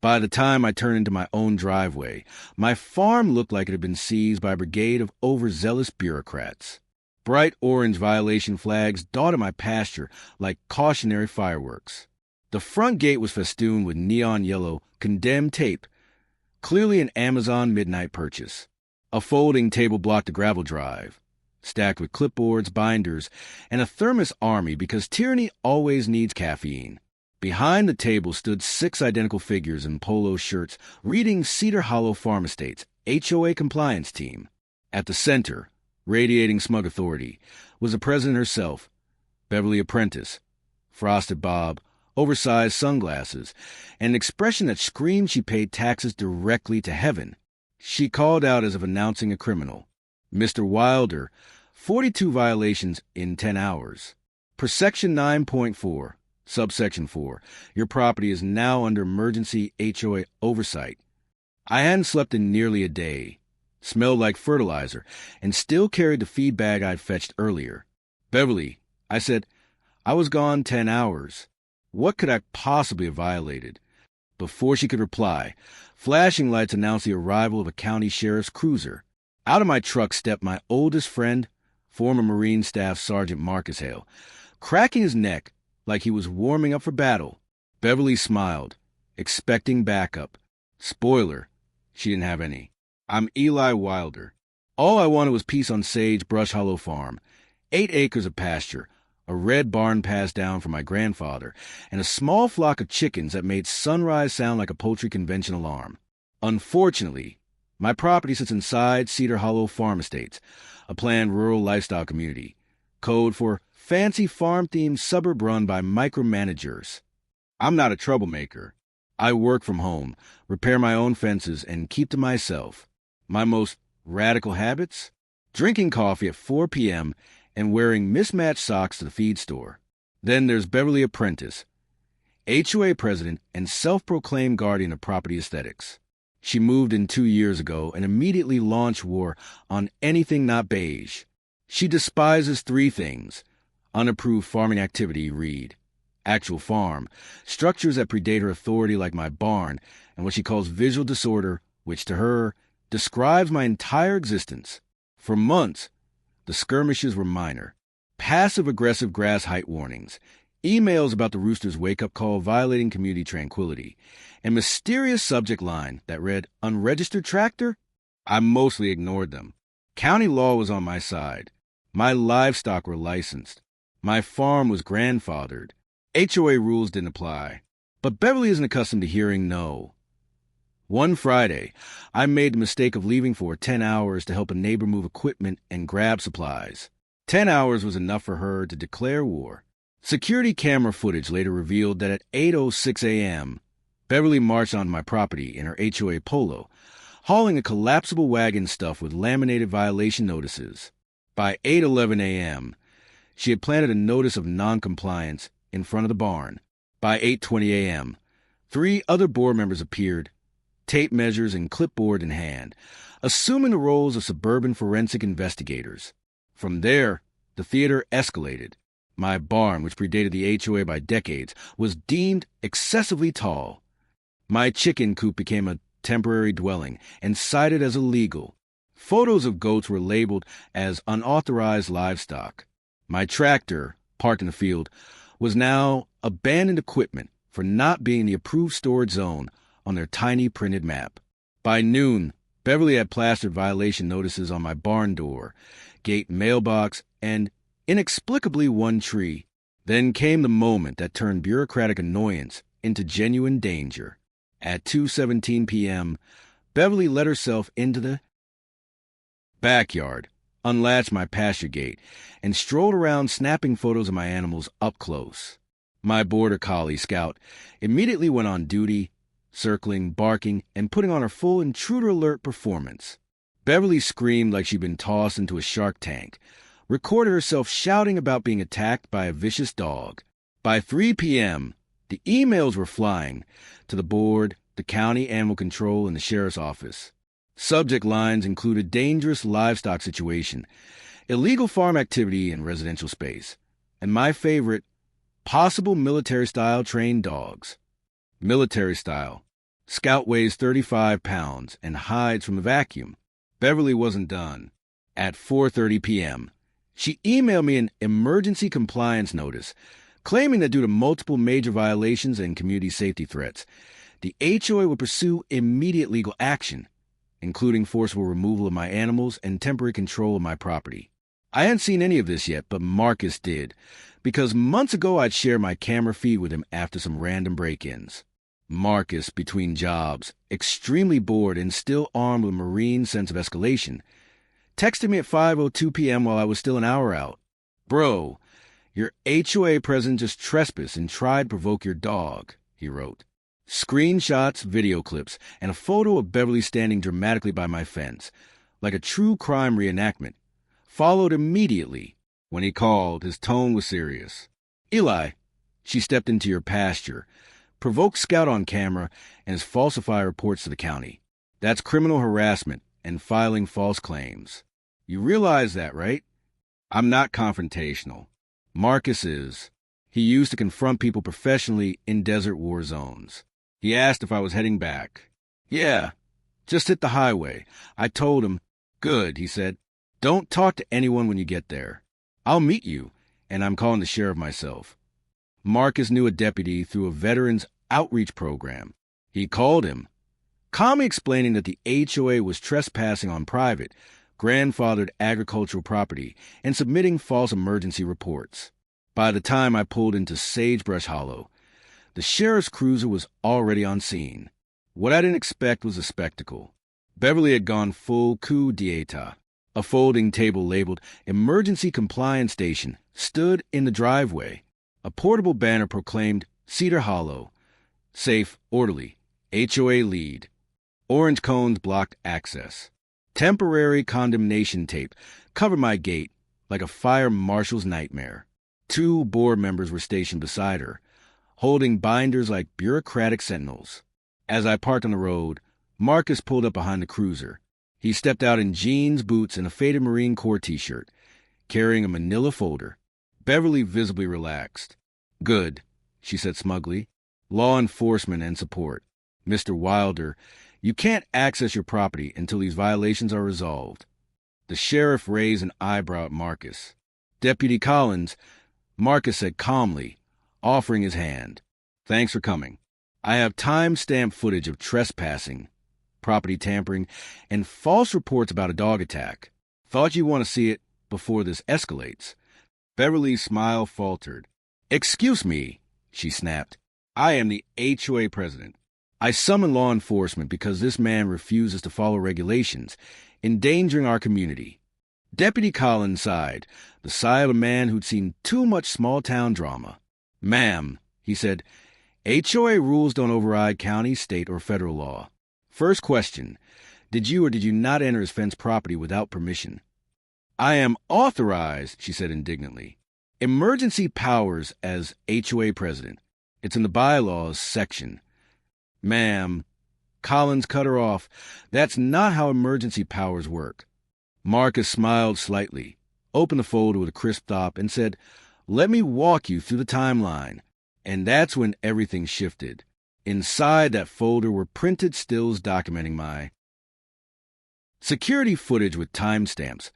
By the time I turned into my own driveway, my farm looked like it had been seized by a brigade of overzealous bureaucrats. Bright orange violation flags dotted my pasture like cautionary fireworks. The front gate was festooned with neon yellow condemned tape, clearly an Amazon midnight purchase. A folding table blocked the gravel drive, stacked with clipboards, binders, and a thermos army because tyranny always needs caffeine. Behind the table stood 6 identical figures in polo shirts reading Cedar Hollow Farm Estate's HOA compliance team. At the center, radiating smug authority, was the president herself, Beverly Apprentice, frosted bob, oversized sunglasses, and an expression that screamed she paid taxes directly to heaven. She called out as if announcing a criminal. Mr. Wilder, 42 violations in 10 hours. Per Section 9.4, Subsection 4, your property is now under emergency HOA oversight. I hadn't slept in nearly a day, smelled like fertilizer, and still carried the feed bag I'd fetched earlier. Beverly, I said, I was gone 10 hours. What could I possibly have violated? Before she could reply, flashing lights announced the arrival of a county sheriff's cruiser. Out of my truck stepped my oldest friend, former Marine Staff Sergeant Marcus Hale, cracking his neck like he was warming up for battle. Beverly smiled, expecting backup. Spoiler, she didn't have any. I'm Eli Wilder. All I wanted was peace on Sage Brush Hollow Farm, 8 acres of pasture, a red barn passed down from my grandfather, and a small flock of chickens that made sunrise sound like a poultry convention alarm. Unfortunately, my property sits inside Cedar Hollow Farm Estates, a planned rural lifestyle community, code for fancy farm-themed suburb run by micromanagers. I'm not a troublemaker. I work from home, repair my own fences, and keep to myself. My most radical habits? Drinking coffee at 4 p.m., and wearing mismatched socks to the feed store. Then there's Beverly Apprentice, HOA president and self-proclaimed guardian of property aesthetics. She moved in 2 years ago and immediately launched war on anything not beige. She despises 3 things: unapproved farming activity, read, actual farm, structures that predate her authority like my barn, and what she calls visual disorder, which to her describes my entire existence. For months, the skirmishes were minor. Passive-aggressive grass height warnings, emails about the rooster's wake-up call violating community tranquility, and mysterious subject line that read, unregistered tractor? I mostly ignored them. County law was on my side. My livestock were licensed. My farm was grandfathered. HOA rules didn't apply. But Beverly isn't accustomed to hearing no. One Friday, I made the mistake of leaving for 10 hours to help a neighbor move equipment and grab supplies. 10 hours was enough for her to declare war. Security camera footage later revealed that at 8:06 a.m., Beverly marched onto my property in her HOA Polo, hauling a collapsible wagon stuffed with laminated violation notices. By 8:11 a.m., she had planted a notice of noncompliance in front of the barn. By 8:20 a.m., 3 other board members appeared, tape measures and clipboard in hand, assuming the roles of suburban forensic investigators. From there, the theater escalated. My barn, which predated the HOA by decades, was deemed excessively tall. My chicken coop became a temporary dwelling and cited as illegal. Photos of goats were labeled as unauthorized livestock. My tractor, parked in the field, was now abandoned equipment for not being in the approved storage zone on their tiny printed map. By noon, Beverly had plastered violation notices on my barn door, gate, mailbox, and, inexplicably, 1 tree. Then came the moment that turned bureaucratic annoyance into genuine danger. At 2:17 p.m., Beverly let herself into the backyard, unlatched my pasture gate, and strolled around snapping photos of my animals up close. My border collie, Scout, immediately went on duty, circling, barking, and putting on her full intruder alert performance. Beverly screamed like she'd been tossed into a shark tank, recorded herself shouting about being attacked by a vicious dog. By 3 p.m., the emails were flying to the board, the county animal control, and the sheriff's office. Subject lines included dangerous livestock situation, illegal farm activity in residential space, and my favorite, possible military-style trained dogs. Military style. Scout weighs 35 pounds and hides from the vacuum. Beverly wasn't done. At 4:30 p.m., she emailed me an emergency compliance notice, claiming that due to multiple major violations and community safety threats, the HOA would pursue immediate legal action, including forcible removal of my animals and temporary control of my property. I hadn't seen any of this yet, but Marcus did, because months ago I'd shared my camera feed with him after some random break-ins. Marcus, between jobs, extremely bored and still armed with a marine sense of escalation, texted me at 5:02 p.m. while I was still an hour out. "Bro, your HOA president just trespassed and tried to provoke your dog," he wrote. Screenshots, video clips, and a photo of Beverly standing dramatically by my fence, like a true crime reenactment, followed immediately. When he called, his tone was serious. "Eli, she stepped into your pasture, provoked Scout on camera, and has falsified reports to the county. That's criminal harassment and filing false claims. You realize that, right? I'm not confrontational. Marcus is. He used to confront people professionally in desert war zones." He asked if I was heading back. "Yeah, just hit the highway." I told him. "Good," he said. "Don't talk to anyone when you get there. I'll meet you, and I'm calling the sheriff myself." Marcus knew a deputy through a veterans outreach program. He called him, calmly explaining that the HOA was trespassing on private, grandfathered agricultural property and submitting false emergency reports. By the time I pulled into Sagebrush Hollow, the sheriff's cruiser was already on scene. What I didn't expect was a spectacle. Beverly had gone full coup d'etat. A folding table labeled Emergency Compliance Station stood in the driveway. A portable banner proclaimed Cedar Hollow, safe, orderly, HOA lead. Orange cones blocked access. Temporary condemnation tape covered my gate like a fire marshal's nightmare. 2 board members were stationed beside her, holding binders like bureaucratic sentinels. As I parked on the road, Marcus pulled up behind the cruiser. He stepped out in jeans, boots, and a faded Marine Corps t-shirt, carrying a manila folder. Beverly visibly relaxed. "Good," she said smugly. "Law enforcement and support. Mr. Wilder, you can't access your property until these violations are resolved." The sheriff raised an eyebrow at Marcus. "Deputy Collins," Marcus said calmly, offering his hand. "Thanks for coming. I have time-stamped footage of trespassing, property tampering, and false reports about a dog attack. Thought you'd want to see it before this escalates." Beverly's smile faltered. "Excuse me," she snapped. "I am the HOA president. I summoned law enforcement because this man refuses to follow regulations, endangering our community." Deputy Collins sighed, the sigh of a man who'd seen too much small-town drama. "Ma'am," he said, "HOA rules don't override county, state, or federal law. First question, did you or did you not enter his fenced property without permission?" "I am authorized," she said indignantly. "Emergency powers as HOA president. It's in the bylaws section." "Ma'am," Collins cut her off, "that's not how emergency powers work." Marcus smiled slightly, opened the folder with a crisp thought, and said, "Let me walk you through the timeline." And that's when everything shifted. Inside that folder were printed stills documenting my security footage with timestamps,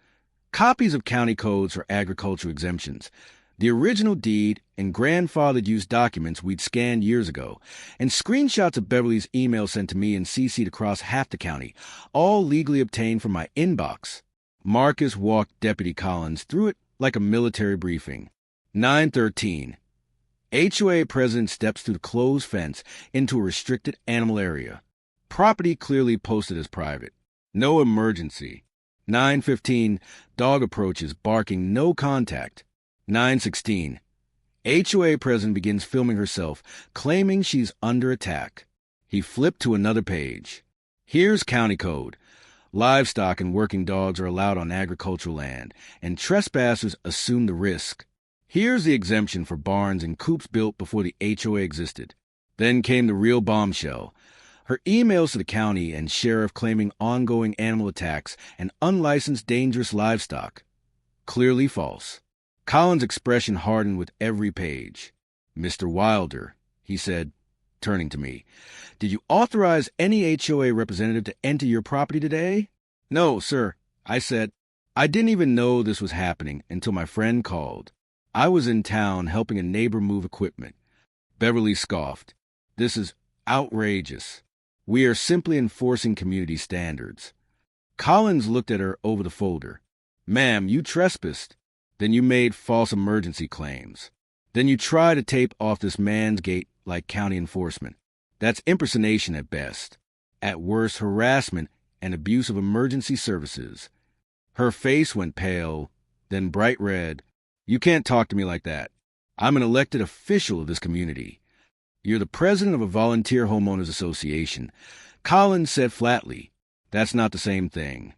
copies of county codes for agricultural exemptions, the original deed and grandfathered use documents we'd scanned years ago, and screenshots of Beverly's email sent to me and CC'd across half the county, all legally obtained from my inbox. Marcus walked Deputy Collins through it like a military briefing. 9:13. HOA president steps through the closed fence into a restricted animal area. Property clearly posted as private. No emergency. 9:15. Dog approaches, barking, no contact. 9:16. HOA president begins filming herself, claiming she's under attack. He flipped to another page. Here's county code. Livestock and working dogs are allowed on agricultural land, and trespassers assume the risk. Here's the exemption for barns and coops built before the HOA existed. Then came the real bombshell. Her emails to the county and sheriff claiming ongoing animal attacks and unlicensed dangerous livestock. Clearly false. Collins' expression hardened with every page. "Mr. Wilder," he said, turning to me. "Did you authorize any HOA representative to enter your property today?" "No, sir," I said. I didn't even know this was happening until my friend called. I was in town helping a neighbor move equipment. Beverly scoffed. "This is outrageous. We are simply enforcing community standards." Collins looked at her over the folder. "Ma'am, you trespassed. Then you made false emergency claims. Then you try to tape off this man's gate like county enforcement. That's impersonation at best. At worst, harassment and abuse of emergency services." Her face went pale, then bright red. "You can't talk to me like that. I'm an elected official of this community. You're the president of a volunteer homeowners association." Collins said flatly, "That's not the same thing."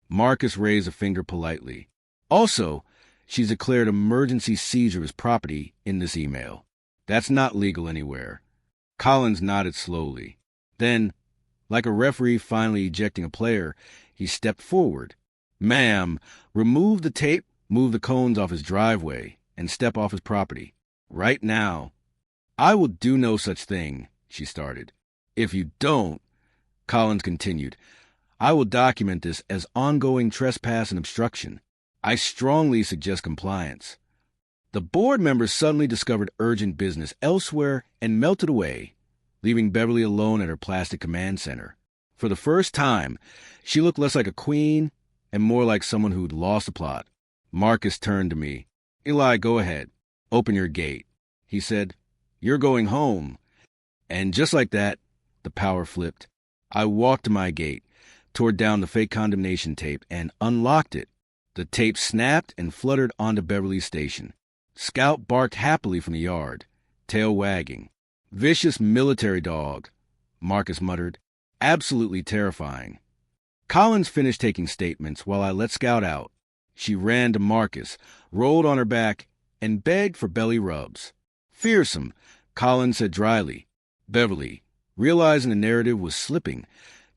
Marcus raised a finger politely. "Also, she's declared emergency seizure of his property in this email. That's not legal anywhere." Collins nodded slowly. Then, like a referee finally ejecting a player, he stepped forward. "Ma'am, remove the tape, move the cones off his driveway, and step off his property. Right now." "I will do no such thing," she started. "If you don't," Collins continued, "I will document this as ongoing trespass and obstruction. I strongly suggest compliance." The board members suddenly discovered urgent business elsewhere and melted away, leaving Beverly alone at her plastic command center. For the first time, she looked less like a queen and more like someone who'd lost the plot. Marcus turned to me. "Eli, go ahead. Open your gate," he said. "You're going home." And just like that, the power flipped. I walked to my gate, tore down the fake condemnation tape, and unlocked it. The tape snapped and fluttered onto Beverly's station. Scout barked happily from the yard, tail wagging. "Vicious military dog," Marcus muttered. "Absolutely terrifying." Collins finished taking statements while I let Scout out. She ran to Marcus, rolled on her back, and begged for belly rubs. "Fearsome," Collins said dryly. Beverly, realizing the narrative was slipping,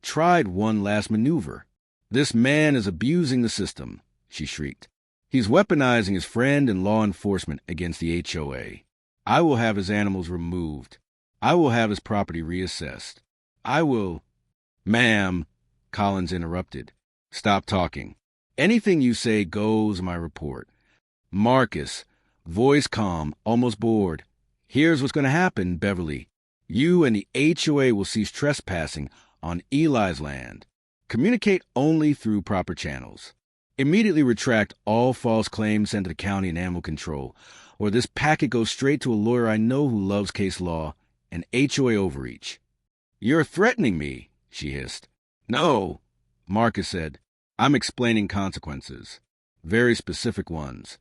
tried one last maneuver. "This man is abusing the system," she shrieked. "He's weaponizing his friend and law enforcement against the HOA. I will have his animals removed. I will have his property reassessed. I will—" "Ma'am," Collins interrupted. "Stop talking. Anything you say goes in my report." Marcus, voice calm, almost bored. "Here's what's going to happen, Beverly. You and the HOA will cease trespassing on Eli's land. Communicate only through proper channels. Immediately retract all false claims sent to the county and animal control, or this packet goes straight to a lawyer I know who loves case law and HOA overreach." "You're threatening me," she hissed. "No," Marcus said. "I'm explaining consequences. Very specific ones."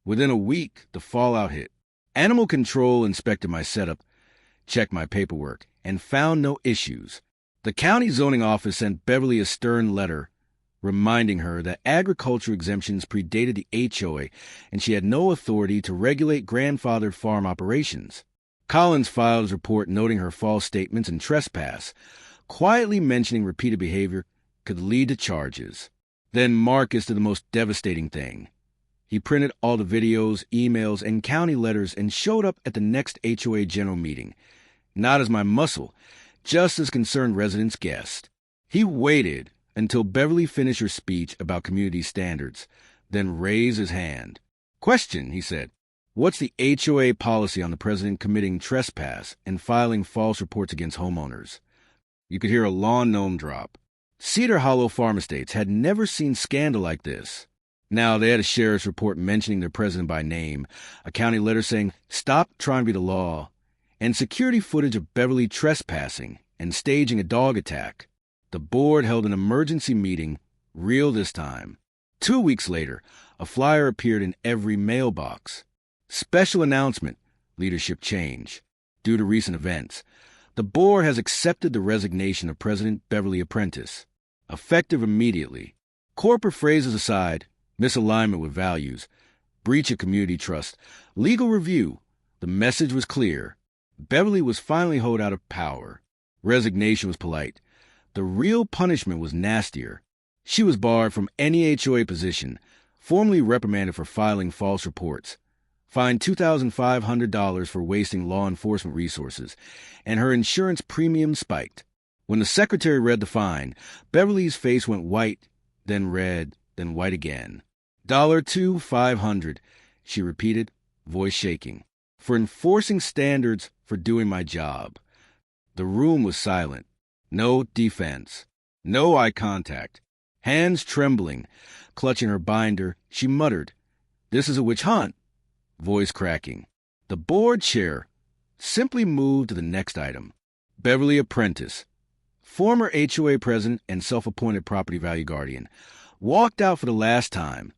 Within a week, the fallout hit. Animal control inspected my setup, checked my paperwork, and found no issues. The county zoning office sent Beverly a stern letter reminding her that agriculture exemptions predated the HOA and she had no authority to regulate grandfathered farm operations. Collins filed his report noting her false statements and trespass, quietly mentioning repeated behavior could lead to charges. Then Marcus did the most devastating thing. He printed all the videos, emails, and county letters and showed up at the next HOA general meeting, not as my muscle, just as concerned residents guessed. He waited until Beverly finished her speech about community standards, then raised his hand. "Question," he said. "What's the HOA policy on the president committing trespass and filing false reports against homeowners?" You could hear a lawn gnome drop. Cedar Hollow Farm Estates had never seen scandal like this. Now they had a sheriff's report mentioning their president by name, a county letter saying, "Stop trying to be the law," and security footage of Beverly trespassing and staging a dog attack. The board held an emergency meeting, real this time. 2 weeks later, a flyer appeared in every mailbox. Special announcement, leadership change. Due to recent events, the board has accepted the resignation of President Beverly Apprentice, effective immediately. Corporate phrases aside, misalignment with values, breach of community trust, legal review, the message was clear. Beverly was finally hauled out of power. Resignation was polite. The real punishment was nastier. She was barred from any HOA position, formally reprimanded for filing false reports, Fined $2,500 for wasting law enforcement resources, and her insurance premium spiked. When the secretary read the fine, Beverly's face went white, then red, then white again. $2,500, she repeated, voice shaking, for enforcing standards for doing my job. The room was silent. No defense. No eye contact. Hands trembling, clutching her binder, she muttered, "This is a witch hunt." Voice cracking. The board chair simply moved to the next item. Beverly Apprentice, former HOA president and self-appointed property value guardian, walked out for the last time,